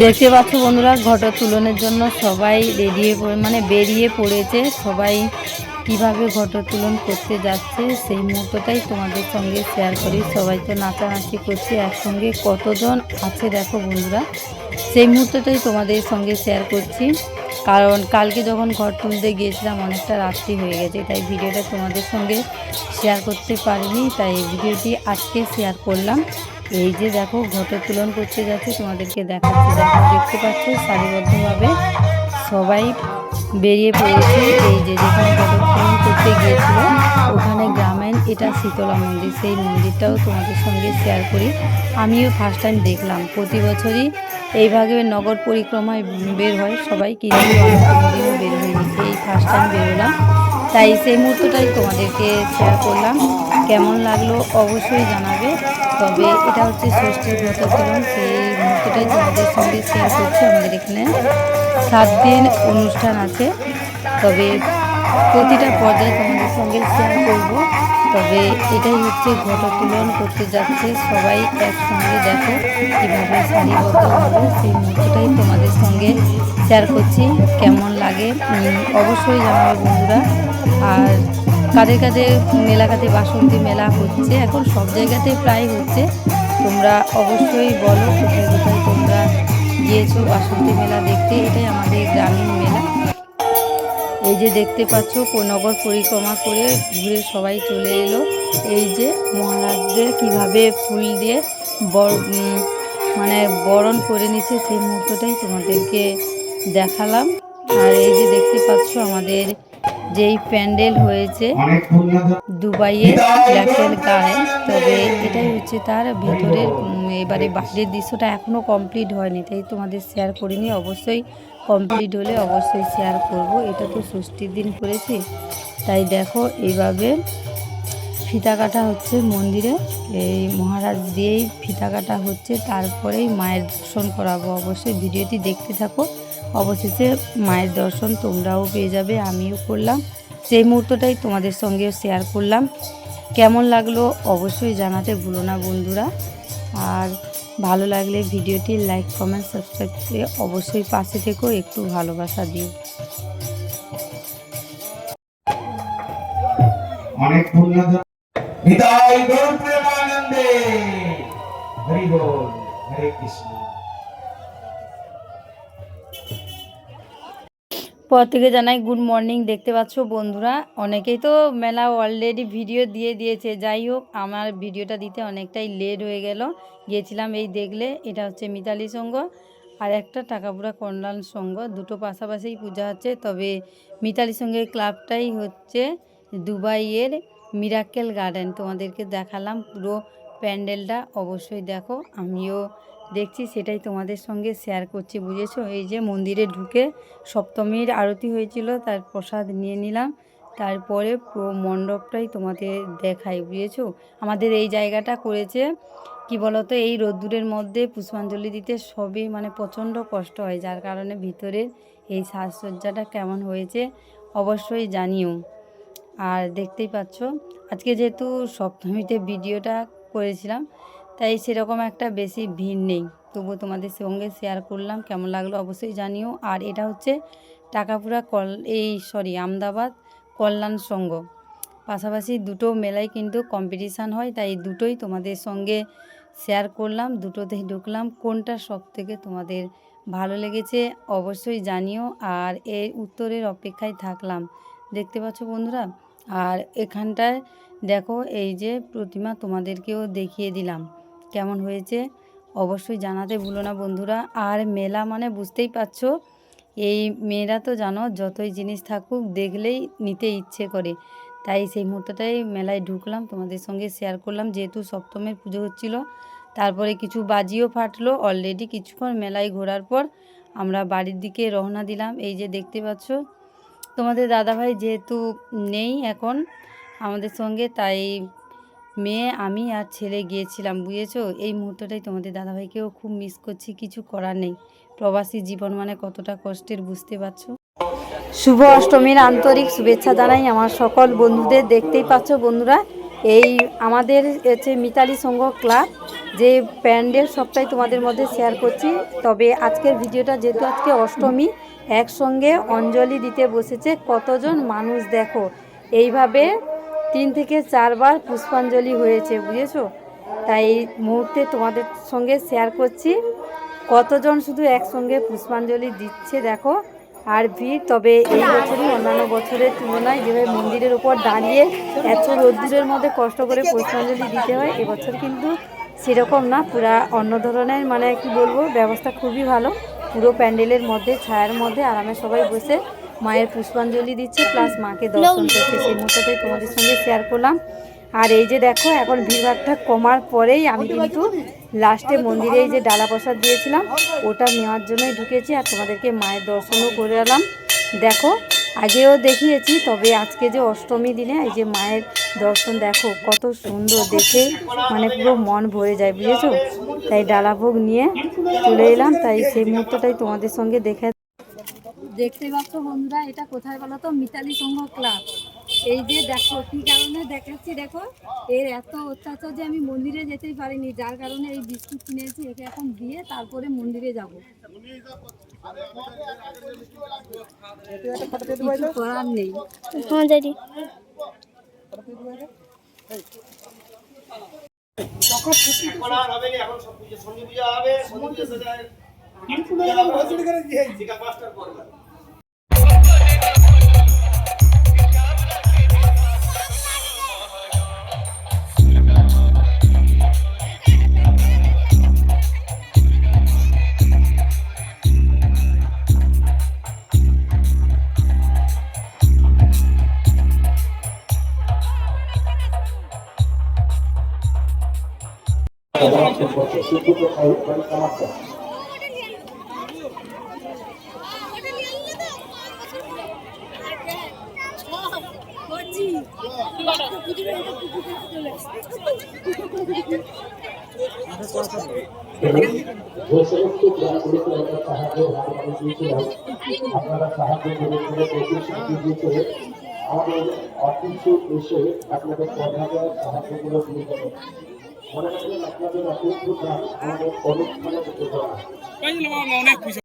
দেখতে পাচ্ছ বন্ধুরা, ঘট উত্তোলনের জন্য সবাই বেরিয়ে পড়েছে। সবাই কিভাবে ঘট উত্তোলন করতে যাচ্ছে সেই মুহূর্তটাই তোমাদের সঙ্গে শেয়ার করি। সবাই তো নাচানাচি করছে, একসঙ্গে কতজন আছে দেখো বন্ধুরা, সেই মুহূর্তটাই তোমাদের সঙ্গে শেয়ার করছি। কারণ কালকে যখন ঘর তুলতে গিয়েছিলাম অনেকটা রাত্রি হয়ে গেছে, তাই ভিডিওটা তোমাদের সঙ্গে শেয়ার করতে পারিনি, তাই ভিডিওটি আজকে শেয়ার করলাম। এই যে দেখো ঘট উত্তোলন করতে যাচ্ছে, তোমাদেরকে দেখাচ্ছি। দেখো, দেখতে পাচ্ছ সারিবদ্ধভাবে সবাই বেরিয়ে পড়েছে। এই যে যেখানে ঘট উত্তোলন করতে গিয়েছিল ওখানে গ্রামের, এটা শীতলা মন্দির, সেই মন্দিরটাও তোমাদের সঙ্গে শেয়ার করি। আমিও ফার্স্ট টাইম দেখলাম। প্রতি বছরই এইভাবে নগর পরিক্রমায় বের হয় সবাই, কিন্তু আমি কোনোদিনও বের হইনি, এই ফার্স্ট টাইম বেরোলাম। তাই সেই মুহূর্তটাই তোমাদেরকে শেয়ার করলাম। কেমন লাগলো অবশ্যই জানাবে। তবে এটা হচ্ছে ষষ্ঠীর ঘট উত্তোলন, সেই মুহূর্তটাই তোমাদের সঙ্গে শেয়ার করছি। আমাদের এখানে 7 দিন অনুষ্ঠান আছে, তবে প্রতিটা পর্যায়ে তোমাদের সঙ্গে শেয়ার করব। তবে এটাই হচ্ছে ঘট উত্তোলন করতে যাচ্ছে সবাই একসঙ্গে। দেখো কীভাবে সারিবদ্ধভাবে, সেই মুহূর্তটাই তোমাদের সঙ্গে শেয়ার করছি। কেমন লাগে অবশ্যই জানাবে বন্ধুরা। আর কাদের কাদের এলাকাতে বাসন্তী মেলা হচ্ছে, এখন সব জায়গাতেই প্রায় হচ্ছে। তোমরা অবশ্যই বলো কোথায় কোথায় তোমরা গিয়েছো বাসন্তী মেলা দেখতে। এটাই আমাদের গ্রামীণ মেলা। এই যে দেখতে পাচ্ছ নগর পরিক্রমা করে ঘুরে সবাই চলে এলো। এই যে মহারাজদের কিভাবে ফুল দিয়ে বরণ করে নিচ্ছে, সেই মুহূর্তটাই তোমাদেরকে দেখালাম। আর এই যে দেখতে পাচ্ছ আমাদের যেই প্যান্ডেল হয়েছে দুবাইয়ের ব্ল্যাকের গায়ে, তবে এটাই হচ্ছে তার ভেতরের, এবারে বাইরের দৃশ্যটা এখনও কমপ্লিট হয়নি, তাই তোমাদের শেয়ার করিনি। অবশ্যই কমপ্লিট হলে অবশ্যই শেয়ার করব। এটা তো ষষ্ঠীর দিন করেছি, তাই দেখো এইভাবে ফিতা কাটা হচ্ছে মন্দিরে। এই মহারাজ দিয়েই ফিতা কাটা হচ্ছে, তারপরেই মায়ের দর্শন করাবো। অবশ্যই ভিডিওটি দেখতে থাকো, অবশেষে মায়ের দর্শন তোমরাও পেয়ে যাবে, আমিও করলাম। সেই মুহূর্তটাই তোমাদের সঙ্গে শেয়ার করলাম। কেমন লাগলো অবশ্যই জানাতে ভুলো না বন্ধুরা। আর ভালো লাগলে ভিডিওটি লাইক কমেন্ট সাবস্ক্রাইব করে অবশ্যই পাশে থেকো, একটু ভালোবাসা দিও। অনেক নিতাই গৌর প্রেমানন্দে, হরি বল, হরে কৃষ্ণ। পর থেকে জানাই গুড মর্নিং। দেখতে পাচ্ছ বন্ধুরা, অনেকেই তো মেলা অলরেডি ভিডিও দিয়ে দিয়েছে। যাই হোক, আমার ভিডিওটা দিতে অনেকটাই লেট হয়ে গেল। গিয়েছিলাম এই দেখলে, এটা হচ্ছে মিতালি সংঘ আর একটা টাকাপুরা কল্যাণ সংঘ, দুটো পাশাপাশিই পূজা হচ্ছে। তবে মিতালি সংঘের ক্লাবটাই হচ্ছে দুবাইয়ের মিরাক্কেল গার্ডেন। তোমাদেরকে দেখালাম পুরো প্যান্ডেলটা, অবশ্যই দেখো। আমিও দেখছি, সেটাই তোমাদের সঙ্গে শেয়ার করছি, বুঝেছো। এই যে মন্দিরে ঢুকে সপ্তমীর আরতি হয়েছিল, তার প্রসাদ নিয়ে নিলাম। তারপরে পুরো মণ্ডপটাই তোমাদের দেখাই, বুঝেছো। আমাদের এই জায়গাটা করেছে কি বলতো, এই রোদ্দুরের মধ্যে পুষ্পাঞ্জলি দিতে সবই প্রচণ্ড কষ্ট হয়, যার কারণে ভিতরের এই সাজসজ্জাটা কেমন হয়েছে অবশ্যই জানিও। আর দেখতেই পাচ্ছ আজকে যেহেতু সপ্তমীতে ভিডিওটা করেছিলাম, তাই সেরকম একটা বেশি ভিড় নেই, তবুও তোমাদের সঙ্গে শেয়ার করলাম। কেমন লাগলো অবশ্যই জানিও। আর এটা হচ্ছে টাকাপুরা আমদাবাদ কল্যাণ সংঘ, পাশাপাশি দুটো মেলায় কিন্তু কম্পিটিশান হয়, তাই দুটোই তোমাদের সঙ্গে শেয়ার করলাম। দুটোতেই ঢুকলাম, কোনটা সব থেকে তোমাদের ভালো লেগেছে অবশ্যই জানিও। আর এর উত্তরের অপেক্ষায় থাকলাম। দেখতে পাচ্ছ বন্ধুরা, আর এখানটায় দেখো এই যে প্রতিমা তোমাদেরকেও দেখিয়ে দিলাম, কেমন হয়েছে অবশ্যই জানাতে ভুলো না বন্ধুরা। আর মেলা বুঝতেই পারছো, এই মেয়েরা তো জানো যতই জিনিস থাকুক দেখলেই নিতে ইচ্ছে করে, তাই সেই মুহূর্তটাই মেলায় ঢুকলাম, তোমাদের সঙ্গে শেয়ার করলাম। যেহেতু সপ্তমের পুজো হচ্ছিল, তারপরে কিছু বাজিও ফাটলো। অলরেডি কিছুক্ষণ মেলায় ঘোরার পর আমরা বাড়ির দিকে রওনা দিলাম। এই যে দেখতে পাচ্ছ তোমাদের দাদাভাই যেহেতু নেই এখন আমাদের সঙ্গে, তাই মেয়ে, আমি আর ছেলে গিয়েছিলাম, বুঝেছো। এই মুহূর্তটাই তোমাদের দাদাভাইকেও খুব মিস করছি, কিছু করার নেই। প্রবাসী জীবন কতটা কষ্টের বুঝতে পারছো। শুভ অষ্টমীর আন্তরিক শুভেচ্ছা জানাই আমার সকল বন্ধুদের। দেখতেই পাচ্ছ বন্ধুরা, এই আমাদের হচ্ছে মিতালি সংঘ ক্লাব যে প্যান্ডেল সবটাই তোমাদের মধ্যে শেয়ার করছি। তবে আজকের ভিডিওটা যেহেতু আজকে অষ্টমী, একসঙ্গে অঞ্জলি দিতে বসেছে কতজন মানুষ দেখো। এইভাবে 3 থেকে 4 বার পুষ্পাঞ্জলি হয়েছে, বুঝেছো? তাই এই মুহূর্তে তোমাদের সঙ্গে শেয়ার করছি কতজন শুধু একসঙ্গে পুষ্পাঞ্জলি দিচ্ছে দেখো। আর ভিড়, তবে এই বছরই অন্যান্য বছরের তুলনায় যেভাবে মন্দিরের উপর দাঁড়িয়ে এত রোদ্দুরের মধ্যে কষ্ট করে পুষ্পাঞ্জলি দিতে হয়, এবছর কিন্তু সেরকম না, পুরা অন্য ধরনের, মানে কি বলবো, ব্যবস্থা খুবই ভালো। পুরো প্যান্ডেলের মধ্যে ছায়ার মধ্যে আরামে সবাই বসে মায়ের পুষ্পাঞ্জলি দিচ্ছে, প্লাস মাকে দর্শন করছে। সেই মুহূর্তটাই তোমাদের সঙ্গে শেয়ার করলাম। আর এই যে দেখো, এখন ভিড়ভাড়টা কমার পরেই আমি কিন্তু লাস্টে মন্দিরে এই যে ডালা প্রসাদ দিয়েছিলাম ওটা নেওয়ার জন্যই ঢুকেছি, আর তোমাদেরকে মায়ের দর্শনও করে এলাম। দেখো, আগেও দেখিয়েছি, তবে আজকে যে অষ্টমী দিনে এই যে মায়ের দর্শন দেখো কত সুন্দর, দেখে মানে পুরো মন ভরে যায়, বুঝেছো? তাই ডালা ভোগ নিয়ে চলে এলাম, তাই সেই মুহূর্তটাই তোমাদের সঙ্গে দেখতে পাচ্ছ বন্ধুরা। এটা কোথায় বলো তো? মিতালি সংঘ ক্লাব। এই যে দেখো কি কারণে দেখাচ্ছি, দেখো এর এত অত্যাচার যে আমি মন্দিরে যেতেই পারিনি, যার কারণে এই বিস্কুট কিনেছি, একে এখন দিয়ে তারপরে মন্দিরে যাব। কিছু করার নেই। আপনারা সাহায্য করে প্রতিশ্রুতি দিতে আমাদের অফিসে এসে আপনাদের পড়াতে সাহায্যগুলো দিয়ে দেবেন। মনে রাখবেন আপনাদের অফিস আমাদের অনুষ্ঠানে